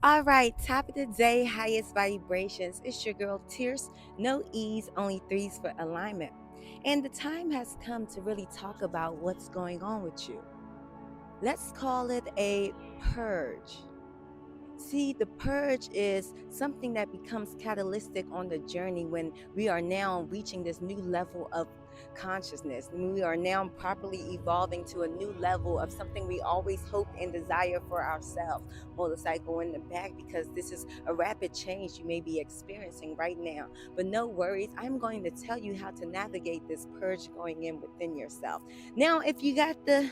All right, top of the day, highest vibrations. It's your girl Tears. No E's, only threes for alignment. And the time has come to really talk about what's going on with you. Let's call it a purge. See, the purge is something that becomes catalytic on the journey when we are now reaching this new level of consciousness. We are now properly evolving to a new level of something we always hope and desire for ourselves. Motorcycle in the back, because this is a rapid change you may be experiencing right now. But no worries, I'm going to tell you how to navigate this purge going in within yourself. Now, if you got the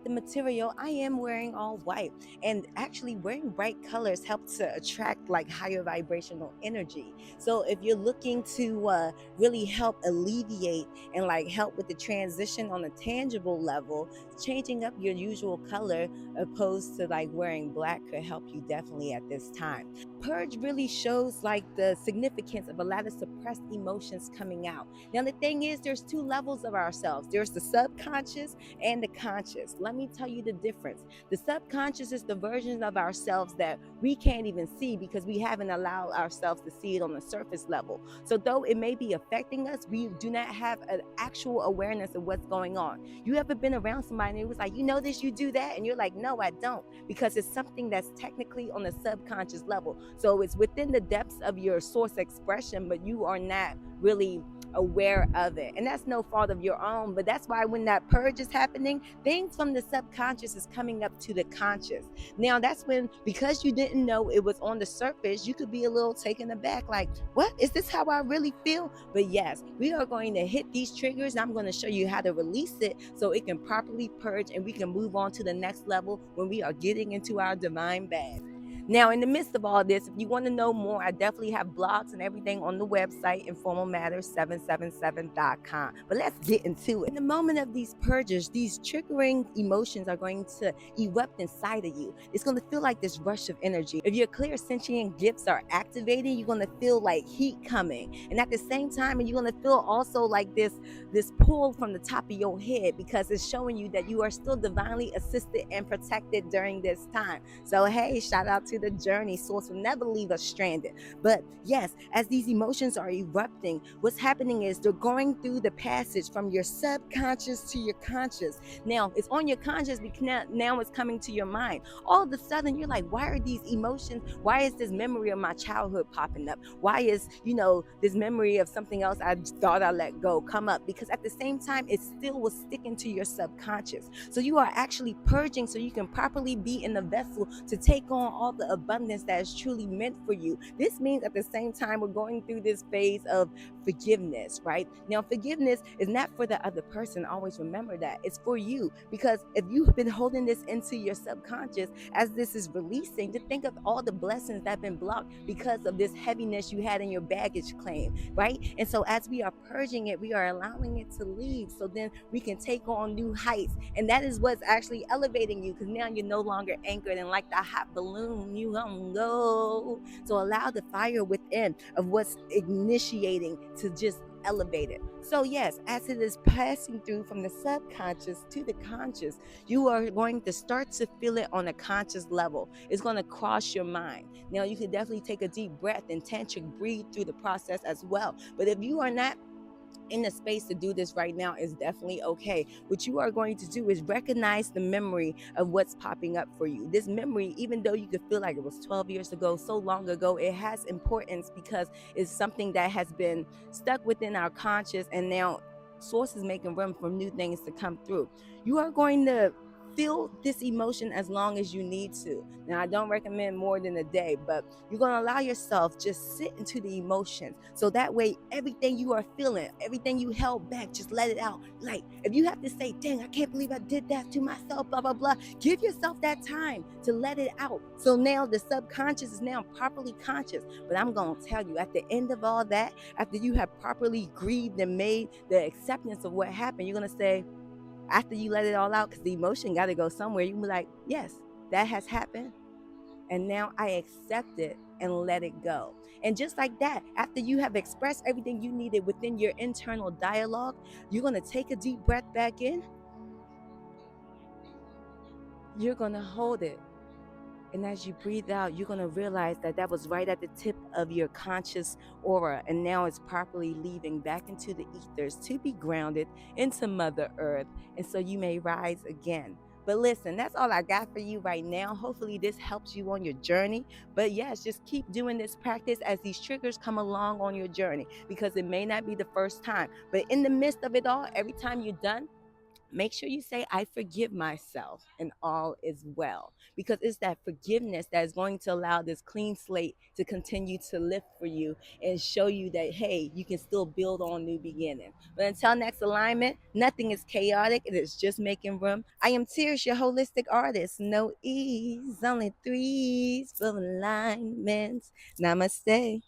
material, I am wearing all white, and actually wearing bright colors helps to attract like higher vibrational energy. So if you're looking to really help alleviate and like help with the transition on a tangible level, changing up your usual color opposed to like wearing black could help you definitely at this time. Purge really shows like the significance of a lot of suppressed emotions coming out. Now the thing is, there's two levels of ourselves. There's the subconscious and the conscious. Let me tell you the difference. The subconscious is the version of ourselves that we can't even see because we haven't allowed ourselves to see it on the surface level. So though it may be affecting us, we do not have an actual awareness of what's going on. You ever been around somebody and it was like, you know this, you do that, and you're like, no, I don't, because it's something that's technically on the subconscious level. So it's within the depths of your source expression, but you are not really aware of it, and that's no fault of your own. But that's why when that purge is happening, things from the subconscious is coming up to the conscious. Now that's when, because you didn't know it was on the surface, you could be a little taken aback, like, what is this, how I really feel? But yes, we are going to hit these triggers, and I'm going to show you how to release it so it can properly purge and we can move on to the next level when we are getting into our divine bag. Now, in the midst of all this, if you want to know more, I definitely have blogs and everything on the website, informalmatters777.com. But let's get into it. In the moment of these purges, these triggering emotions are going to erupt inside of you. It's going to feel like this rush of energy. If your clear sentient gifts are activated, you're going to feel like heat coming. And at the same time, you're going to feel also like this pull from the top of your head, because it's showing you that you are still divinely assisted and protected during this time. So hey, shout out to the journey. Source will never leave us stranded. But yes, as these emotions are erupting, what's happening is they're going through the passage from your subconscious to your conscious. Now it's on your conscious because now it's coming to your mind. All of a sudden you're like, why are these emotions, why is this memory of my childhood popping up? Why is, this memory of something else I thought I let go come up? Because at the same time, it still was sticking to your subconscious. So you are actually purging so you can properly be in the vessel to take on all the abundance that is truly meant for you. This means at the same time we're going through this phase of forgiveness, right? Now, forgiveness is not for the other person. Always remember that. It's for you, because if you've been holding this into your subconscious, as this is releasing, to think of all the blessings that have been blocked because of this heaviness you had in your baggage claim, right? And so as we are purging it, we are allowing it to leave, so then we can take on new heights. And that is what's actually elevating you, because now you're no longer anchored in like the hot balloon. You gonna go. So allow the fire within of what's initiating to just elevate it. So yes, as it is passing through from the subconscious to the conscious, you are going to start to feel it on a conscious level. It's going to cross your mind. Now you can definitely take a deep breath and tantric breathe through the process as well. But if you are not in the space to do this right now, is definitely okay. What you are going to do is recognize the memory of what's popping up for you. This memory, even though you could feel like it was 12 years ago, so long ago, it has importance because it's something that has been stuck within our conscious, and now source is making room for new things to come through. You are going to feel this emotion as long as you need to. Now, I don't recommend more than a day, but you're going to allow yourself just sit into the emotions. So that way, everything you are feeling, everything you held back, just let it out. Like if you have to say, dang, I can't believe I did that to myself, blah, blah, blah. Give yourself that time to let it out. So now the subconscious is now properly conscious. But I'm going to tell you, at the end of all that, after you have properly grieved and made the acceptance of what happened, you're going to say, after you let it all out, because the emotion got to go somewhere, you can be like, yes, that has happened. And now I accept it and let it go. And just like that, after you have expressed everything you needed within your internal dialogue, you're going to take a deep breath back in. You're going to hold it. And as you breathe out, you're going to realize that that was right at the tip of your conscious aura. And now it's properly leaving back into the ethers to be grounded into Mother Earth. And so you may rise again. But listen, that's all I got for you right now. Hopefully, this helps you on your journey. But yes, just keep doing this practice as these triggers come along on your journey, because it may not be the first time. But in the midst of it all, every time you're done, make sure you say, I forgive myself, and all is well. Because it's that forgiveness that is going to allow this clean slate to continue to lift for you and show you that, hey, you can still build on new beginning. But until next alignment, nothing is chaotic. It is just making room. I am Tears, your holistic artist. No E's, only threes for alignments. Namaste.